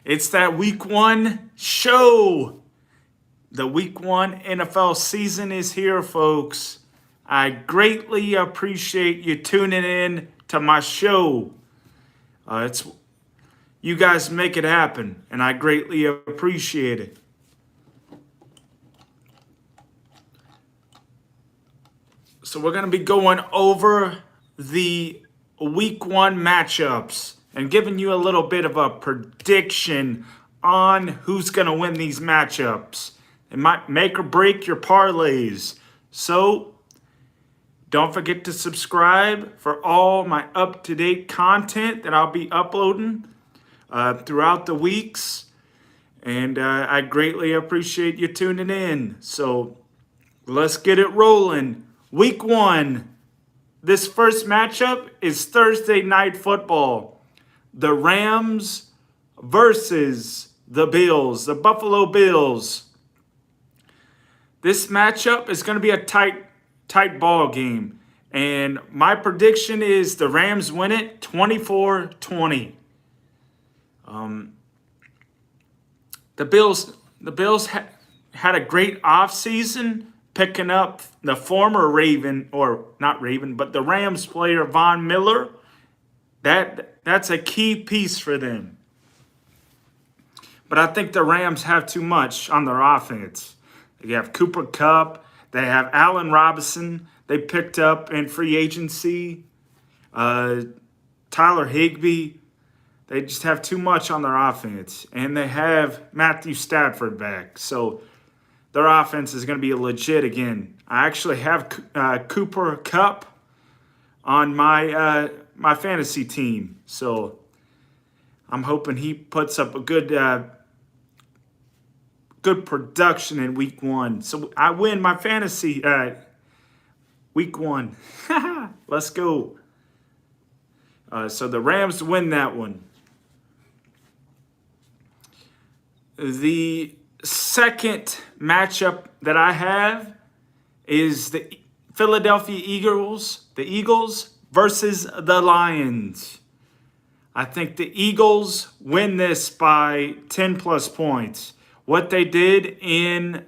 It's that week one show. The week one NFL season is here, folks. I greatly appreciate you tuning in to my show. It's you guys make it happen, and I greatly appreciate it. So we're going to be going over the week one matchups and giving you a little bit of a prediction on who's going to win these matchups. It might make or break your parlays. So don't forget to subscribe for all my up-to-date content that I'll be uploading throughout the weeks. And I greatly appreciate you tuning in. So let's get it rolling. Week one. This first matchup is Thursday Night Football. The Rams versus the Bills, the Buffalo Bills. This matchup is going to be a tight ball game. And my prediction is the Rams win it 24-20. The Bills had a great offseason, picking up the former Raven, or not Raven, but the Rams player Von Miller. That's a key piece for them. But I think the Rams have too much on their offense. They have Cooper Kupp. They have Allen Robinson. They picked up in free agency. Tyler Higbee. They just have too much on their offense. And they have Matthew Stafford back. So their offense is going to be legit again. I actually have Cooper Kupp on my my fantasy team. So I'm hoping he puts up a good production in week one. So I win my fantasy week one. Let's go. So the Rams win that one. The second matchup that I have is the Philadelphia Eagles, versus the Lions. I think the Eagles win this by 10 plus points. What they did in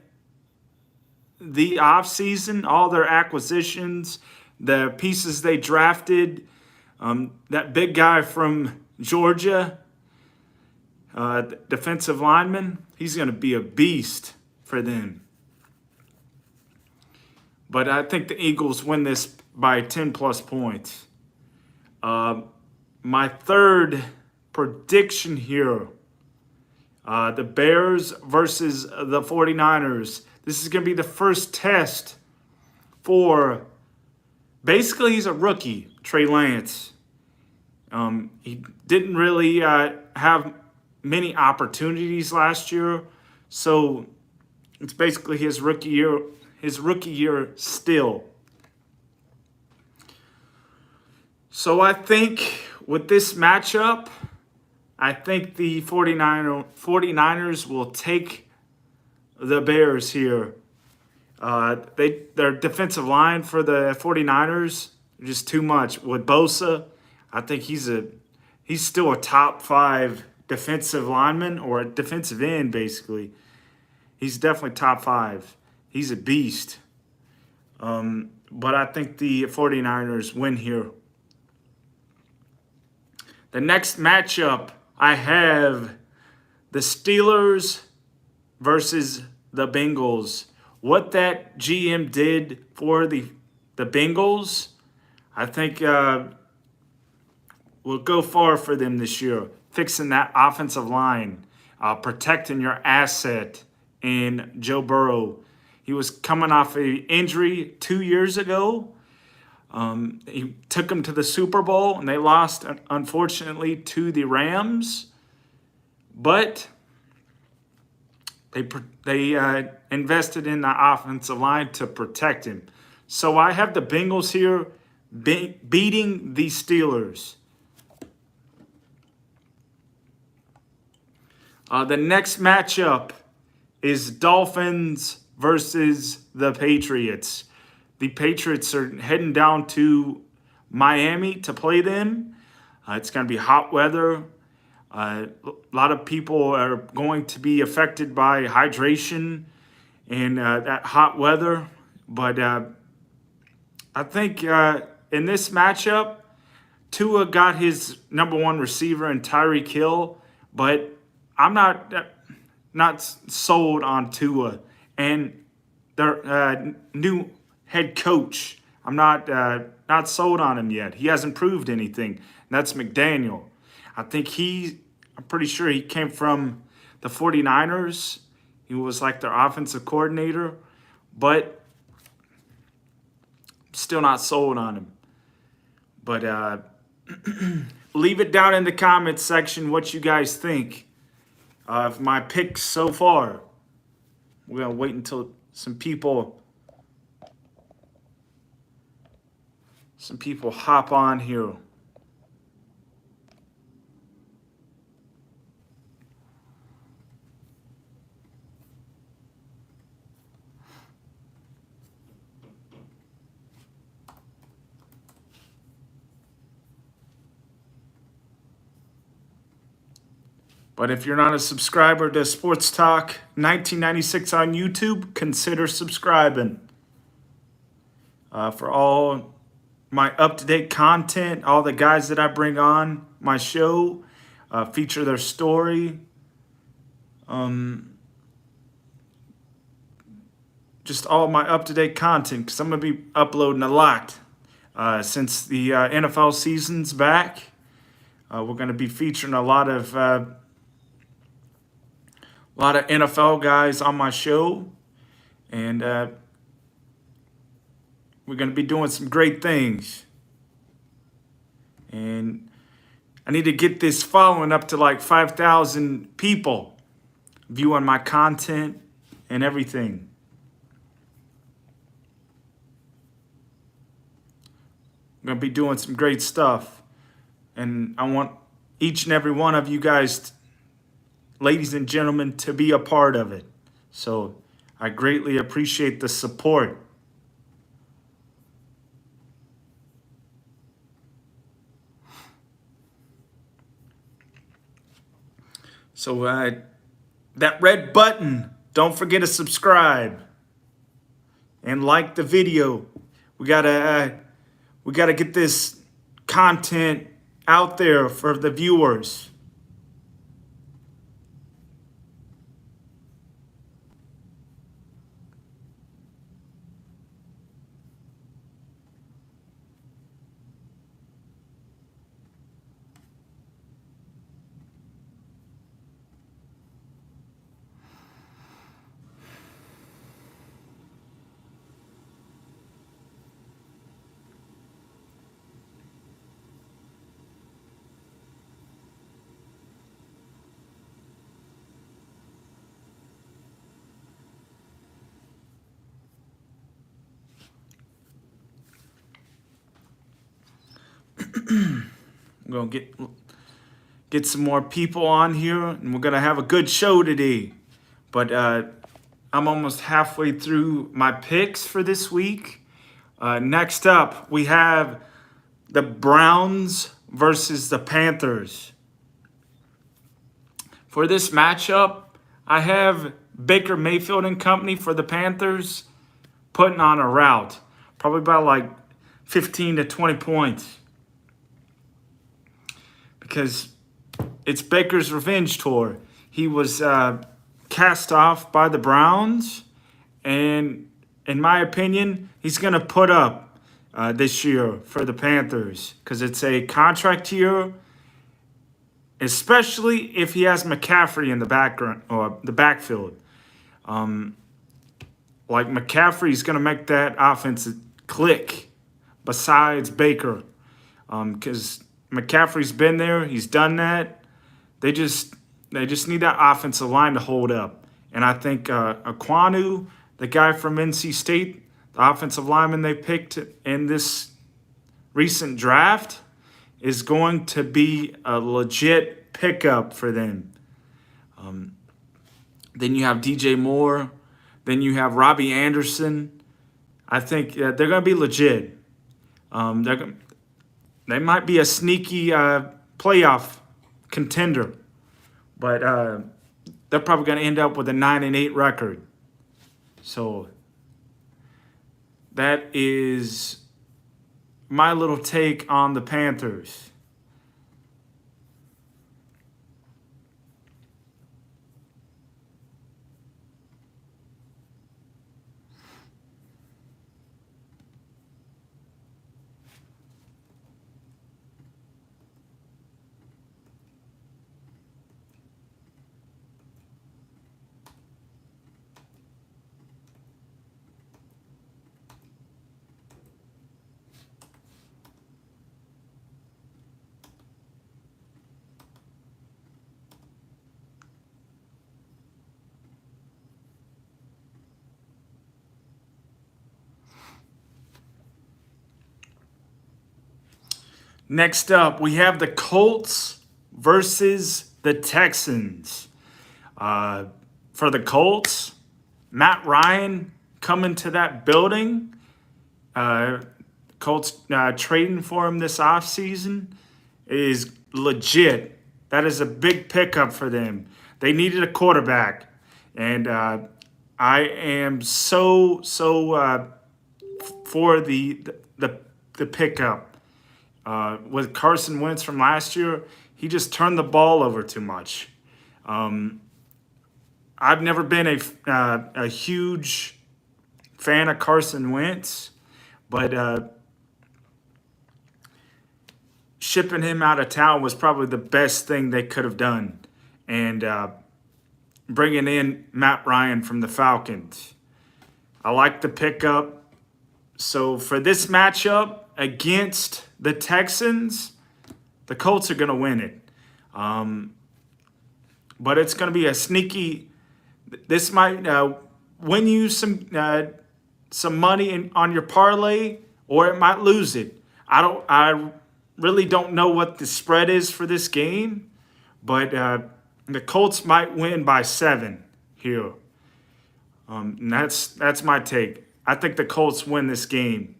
the offseason, all their acquisitions, the pieces they drafted, that big guy from Georgia, defensive lineman, he's going to be a beast for them. But I think the Eagles win this by 10 plus points. My third prediction here, the Bears versus the 49ers. This is going to be the first test for, basically he's a rookie, Trey Lance. He didn't really have many opportunities last year, so it's basically his rookie year still. So I think with this matchup, I think the 49ers will take the Bears here. Their defensive line for the 49ers, just too much. With Bosa, I think he's still a top 5 defensive lineman, or a defensive end, basically. He's definitely top 5. He's a beast. But I think the 49ers win here. The next matchup, I have the Steelers versus the Bengals. What that GM did for the Bengals, I think will go far for them this year. Fixing that offensive line, protecting your asset in Joe Burrow. He was coming off an injury 2 years ago. He took him to the Super Bowl, and they lost, unfortunately, to the Rams. But they invested in the offensive line to protect him. So I have the Bengals here beating the Steelers. The next matchup is Dolphins versus the Patriots. The Patriots are heading down to Miami to play them. It's going to be hot weather. A lot of people are going to be affected by hydration and that hot weather. But I think in this matchup, Tua got his number one receiver in Tyreek Hill, but I'm not sold on Tua and their new head coach. I'm not sold on him yet. He hasn't proved anything. And that's McDaniel. I'm pretty sure he came from the 49ers. He was like their offensive coordinator, but still not sold on him. But leave it down in the comments section what you guys think of my picks so far. We're going to wait until some people hop on here. But if you're not a subscriber to Sports Talk 1996 on YouTube, consider subscribing. For all my up-to-date content, all the guys that I bring on my show, feature their story. Just all my up-to-date content, because I'm going to be uploading a lot since the NFL season's back. We're going to be featuring a lot of NFL guys on my show, and we're going to be doing some great things. And I need to get this following up to like 5,000 people viewing my content and everything. I'm going to be doing some great stuff, and I want each and every one of you guys, ladies and gentlemen, to be a part of it. So I greatly appreciate the support. So that red button, don't forget to subscribe and like the video. We gotta get this content out there for the viewers. We're going to get some more people on here, and we're going to have a good show today. But I'm almost halfway through my picks for this week. Next up, we have the Browns versus the Panthers. For this matchup, I have Baker Mayfield and company for the Panthers putting on a rout, probably by like 15 to 20 points. Because it's Baker's revenge tour. He was cast off by the Browns, and in my opinion, he's going to put up this year for the Panthers because it's a contract year, especially if he has McCaffrey in the background or the backfield. Like McCaffrey's going to make that offense click besides Baker, because McCaffrey's been there. He's done that. They just need that offensive line to hold up. And I think Aquanu, the guy from NC State, the offensive lineman they picked in this recent draft, is going to be a legit pickup for them. Then you have DJ Moore. Then you have Robbie Anderson. I think they're going to be legit. They might be a sneaky playoff contender but they're probably going to end up with a 9-8 record. So that is my little take on the Panthers. Next up, we have the Colts versus the Texans. For the Colts, Matt Ryan coming to that building. Colts trading for him this offseason is legit. That is a big pickup for them. They needed a quarterback. And I am so for the pickup. With Carson Wentz from last year, he just turned the ball over too much. I've never been a huge fan of Carson Wentz, but shipping him out of town was probably the best thing they could have done. And bringing in Matt Ryan from the Falcons. I like the pickup. So for this matchup against the Texans, the Colts are going to win it. But it's going to be a sneaky. This might win you some money on your parlay, or it might lose it. I really don't know what the spread is for this game, but the Colts might win by 7 here. And that's my take. I think the Colts win this game.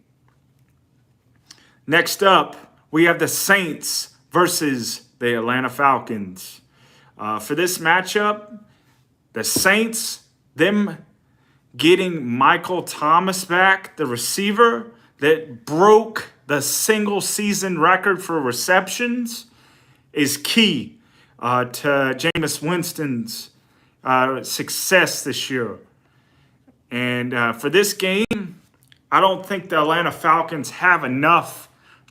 Next up, we have the Saints versus the Atlanta Falcons. For this matchup, the Saints, them getting Michael Thomas back, the receiver that broke the single season record for receptions, is key to Jameis Winston's success this year. And for this game, I don't think the Atlanta Falcons have enough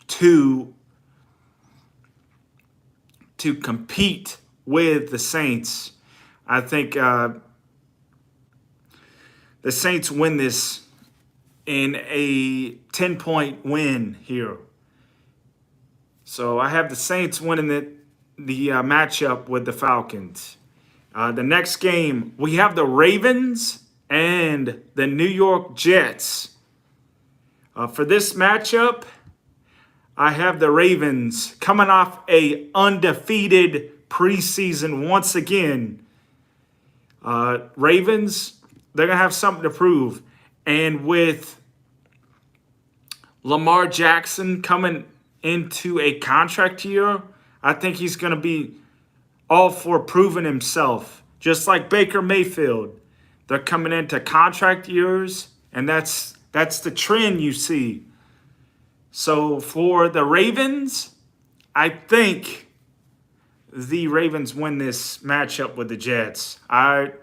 to compete with the Saints. I think the Saints win this in a 10-point win here. So I have the Saints winning the matchup with the Falcons. The next game, we have the Ravens and the New York Jets. For this matchup, I have the Ravens coming off a undefeated preseason once again. Ravens, they're going to have something to prove. And with Lamar Jackson coming into a contract year, I think he's going to be all for proving himself. Just like Baker Mayfield. They're coming into contract years, and that's the trend you see. So for the Ravens, I think the Ravens win this matchup with the Jets. I've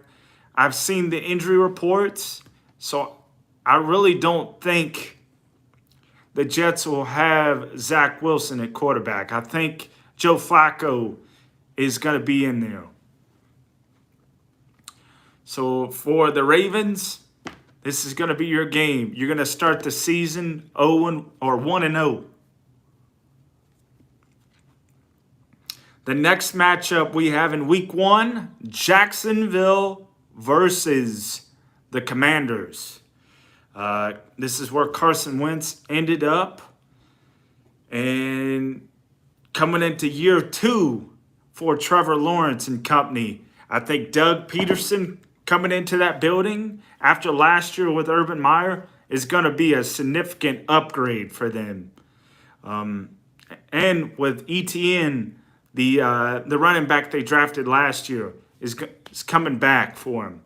seen the injury reports, so I really don't think the Jets will have Zach Wilson at quarterback. I think Joe Flacco is going to be in there. So for the Ravens, this is going to be your game. You're going to start the season 1-0. The next matchup we have in Week 1, Jacksonville versus the Commanders. This is where Carson Wentz ended up. And coming into year 2 for Trevor Lawrence and company. I think Doug Peterson coming into that building after last year with Urban Meyer is going to be a significant upgrade for them. And with ETN, The running back they drafted last year is coming back for him,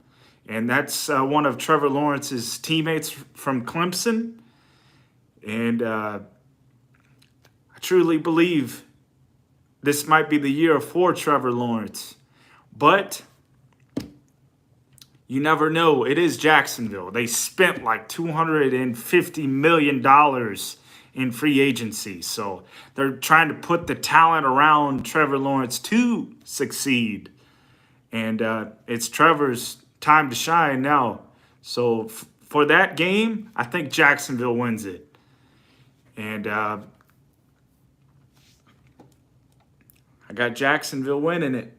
and that's one of Trevor Lawrence's teammates from Clemson. And I truly believe this might be the year for Trevor Lawrence, but you never know. It is Jacksonville. They spent like $250 million in free agency. So they're trying to put the talent around Trevor Lawrence to succeed. And it's Trevor's time to shine now. So for that game, I think Jacksonville wins it. And I got Jacksonville winning it.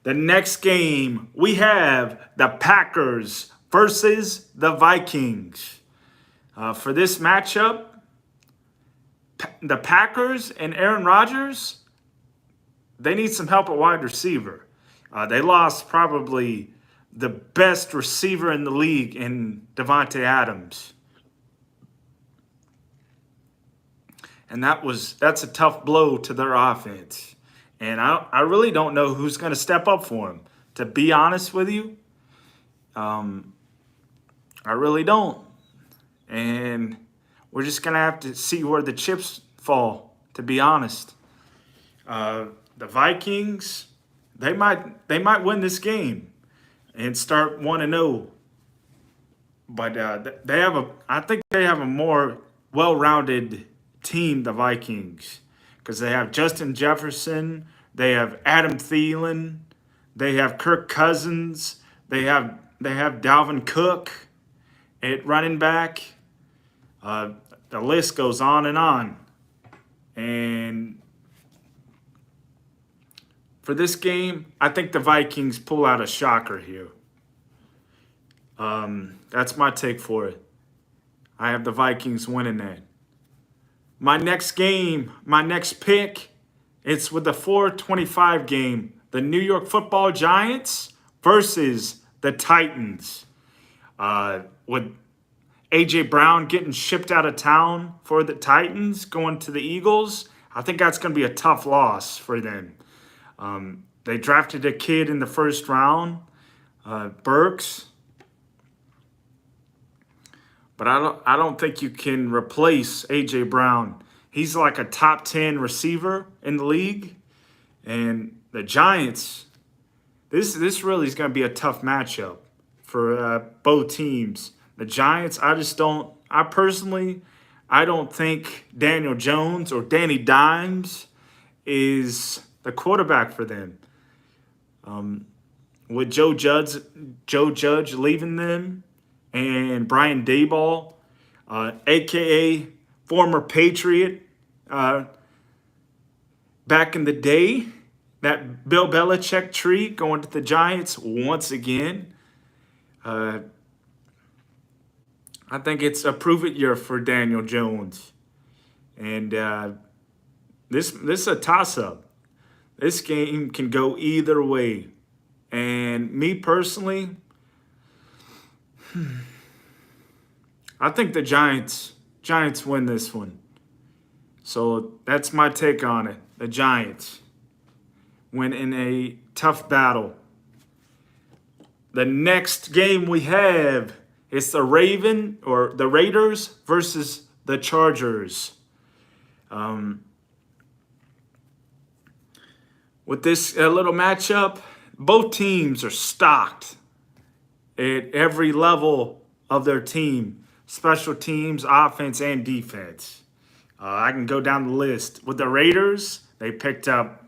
The next game, we have the Packers versus the Vikings. For this matchup, the Packers and Aaron Rodgers, they need some help at wide receiver. They lost probably the best receiver in the league in Davante Adams. And that's a tough blow to their offense. And I really don't know who's going to step up for him. To be honest with you, I really don't. And we're just going to have to see where the chips fall, to be honest. The Vikings, they might win this game and start 1-0. But I think they have a more well-rounded team, the Vikings. Because they have Justin Jefferson, they have Adam Thielen, they have Kirk Cousins, they have Dalvin Cook at running back. The list goes on and on. And for this game, I think the Vikings pull out a shocker here. That's my take for it. I have the Vikings winning that. My next game, my next pick, it's with the 4:25 game. The New York Football Giants versus the Titans. With A.J. Brown getting shipped out of town for the Titans, going to the Eagles, I think that's going to be a tough loss for them. They drafted a kid in the first round, Burks. But I don't think you can replace A.J. Brown. He's like a top 10 receiver in the league. And the Giants, this really is going to be a tough matchup for both teams. The Giants, I don't think Daniel Jones or Danny Dimes is the quarterback for them. With Joe Judge leaving them, and Brian Daboll, a.k.a. former Patriot, back in the day, that Bill Belichick tree going to the Giants once again. I think it's a prove-it year for Daniel Jones. And this is a toss-up. This game can go either way. And me personally, I think the Giants win this one. So that's my take on it. The Giants win in a tough battle. The next game we have is the Raiders versus the Chargers. With this little matchup, both teams are stocked at every level of their team. Special teams, offense, and defense. I can go down the list. With the Raiders, they picked up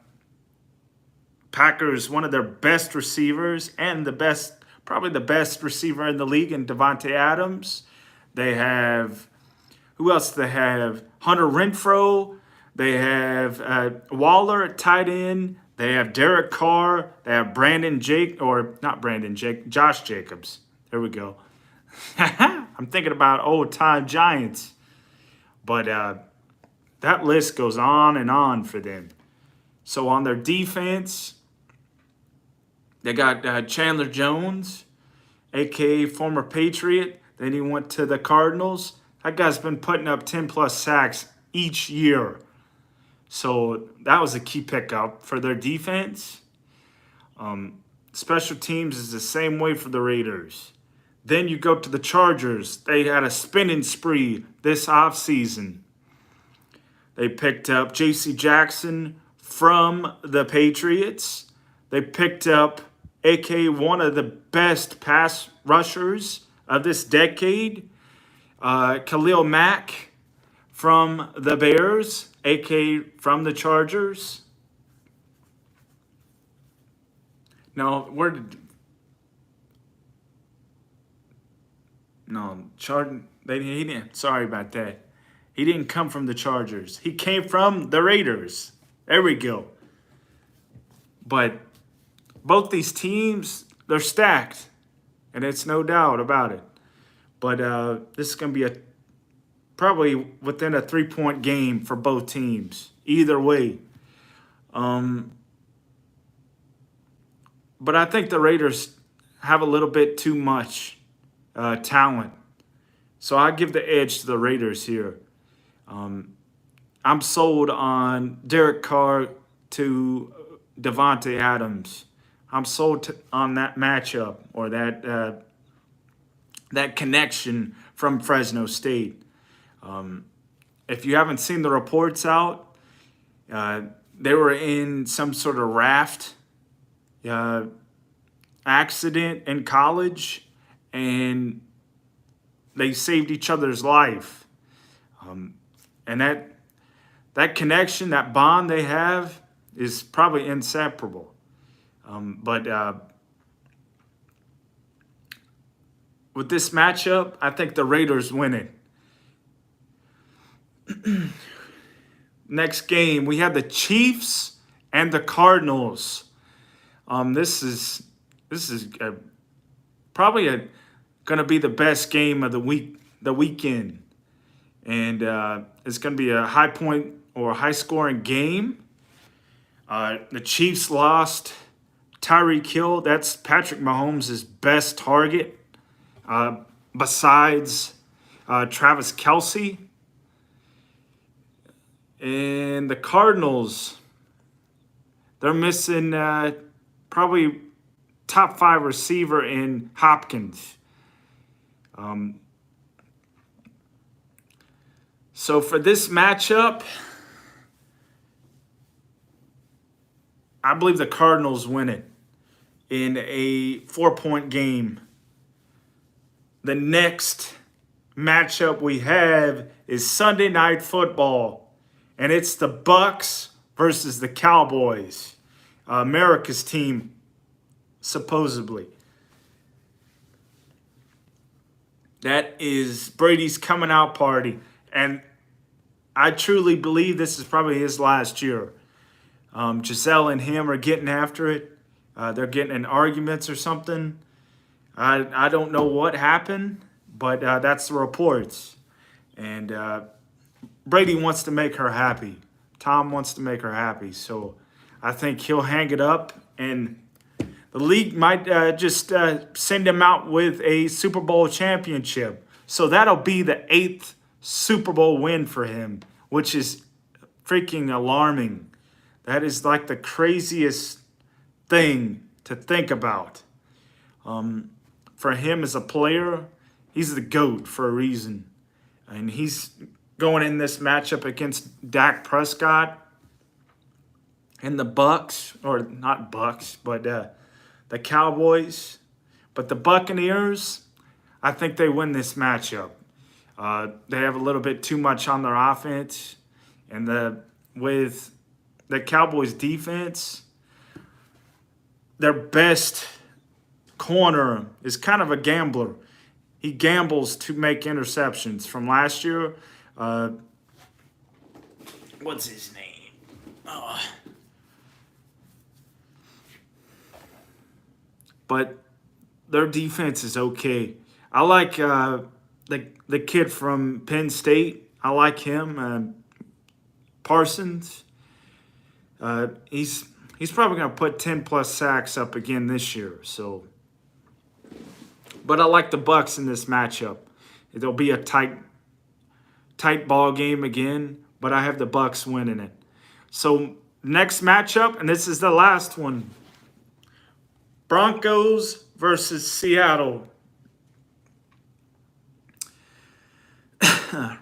Packers, one of their best receivers, and probably the best receiver in the league in Davante Adams. They have, who else do they have? Hunter Renfrow. They have Waller at tight end. They have Derek Carr. They have Josh Jacobs. There we go. I'm thinking about old-time Giants. But that list goes on and on for them. So on their defense, they got Chandler Jones, a.k.a. former Patriot. Then he went to the Cardinals. That guy's been putting up 10-plus sacks each year. So that was a key pickup for their defense. Special teams is the same way for the Raiders. Then you go to the Chargers. They had a spending spree this offseason. They picked up J.C. Jackson from the Patriots. They picked up a.k.a. one of the best pass rushers of this decade, Khalil Mack from the Bears, a.k.a. from the Chargers. No, where did... No, he didn't. Sorry about that. He didn't come from the Chargers. He came from the Raiders. There we go. But both these teams, they're stacked, and it's no doubt about it. But this is going to be probably within a 3-point game for both teams, either way. But I think the Raiders have a little bit too much talent. So I give the edge to the Raiders here. I'm sold on Derek Carr to Devontae Adams. I'm sold on that matchup or that connection from Fresno State. If you haven't seen the reports out, they were in some sort of raft accident in college, and they saved each other's life. And that connection, that bond they have is probably inseparable. But with this matchup, I think the Raiders win it. Next game, we have the Chiefs and the Cardinals. This is probably going to be the best game of the weekend, and it's going to be a high point or high scoring game. The Chiefs lost Tyreek Hill. That's Patrick Mahomes' best target, besides Travis Kelce. And the Cardinals, they're missing probably top 5 receiver in Hopkins. So for this matchup, I believe the Cardinals win it in a 4-point game. The next matchup we have is Sunday Night Football. And it's the Bucks versus the Cowboys, America's team, supposedly. That is Brady's coming out party. And I truly believe this is probably his last year. Giselle and him are getting after it. They're getting in arguments or something. I don't know what happened, but that's the reports. And Brady wants to make her happy. Tom wants to make her happy. So I think he'll hang it up, and the league might just send him out with a Super Bowl championship. So that'll be the 8th Super Bowl win for him, which is freaking alarming. That is like the craziest thing to think about. For him as a player, he's the GOAT for a reason. And he's going in this matchup against Dak Prescott and the Bucks, or not Bucks, but the Cowboys. But the Buccaneers, I think they win this matchup. They have a little bit too much on their offense, and with the Cowboys defense, their best corner is kind of a gambler. He gambles to make interceptions. From last year, what's his name? But their defense is okay. I like the kid from Penn State. I like him, Parsons. He's probably going to put 10+ sacks up again this year. So, but I like the Bucks in this matchup. It'll be a tight ball game again, but I have the Bucks winning it. So next matchup, and this is the last one. Broncos versus Seattle.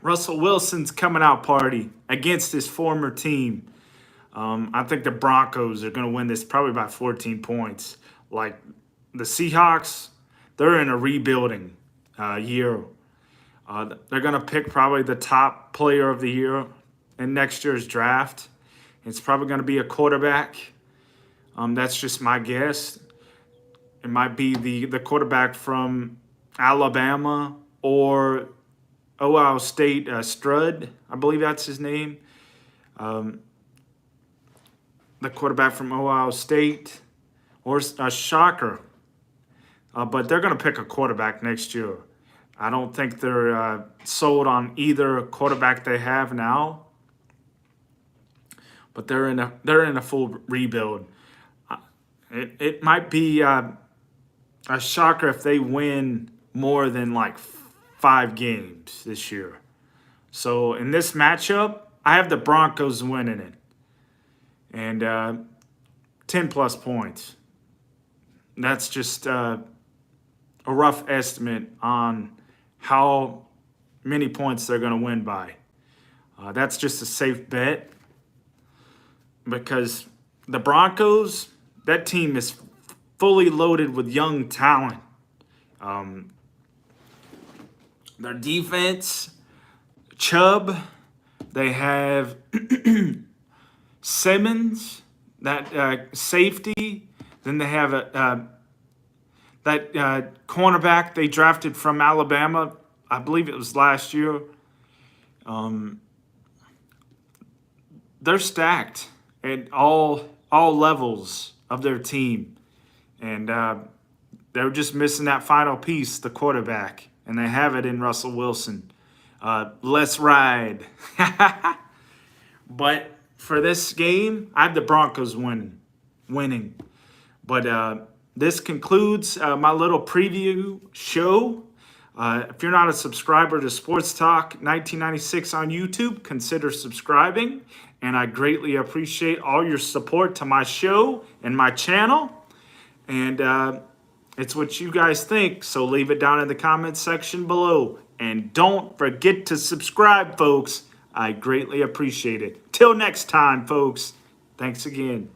Russell Wilson's coming out party against his former team. I think the Broncos are going to win this probably by 14 points. Like the Seahawks, they're in a rebuilding year. They're going to pick probably the top player of the year in next year's draft. It's probably going to be a quarterback. That's just my guess. It might be the quarterback from Alabama or Ohio State, Strud, I believe that's his name. The quarterback from Ohio State, or a shocker. But they're going to pick a quarterback next year. I don't think they're sold on either quarterback they have now. But they're in a full rebuild. It might be a shocker if they win more than like 5 games this year. So in this matchup, I have the Broncos winning it. And 10 plus points. That's just a rough estimate on how many points they're going to win by. That's just a safe bet because the Broncos, that team is fully loaded with young talent. Their defense, Chubb, they have Simmons, that safety. Then they have that cornerback they drafted from Alabama. I believe it was last year. They're stacked at all levels of their team. And they're just missing that final piece, the quarterback. And they have it in Russell Wilson. Let's ride. But for this game, I have the Broncos winning. But this concludes my little preview show. If you're not a subscriber to Sports Talk 1996 on YouTube, consider subscribing. And I greatly appreciate all your support to my show and my channel. And it's what you guys think, so leave it down in the comments section below. And don't forget to subscribe, folks. I greatly appreciate it. Till next time, folks. Thanks again.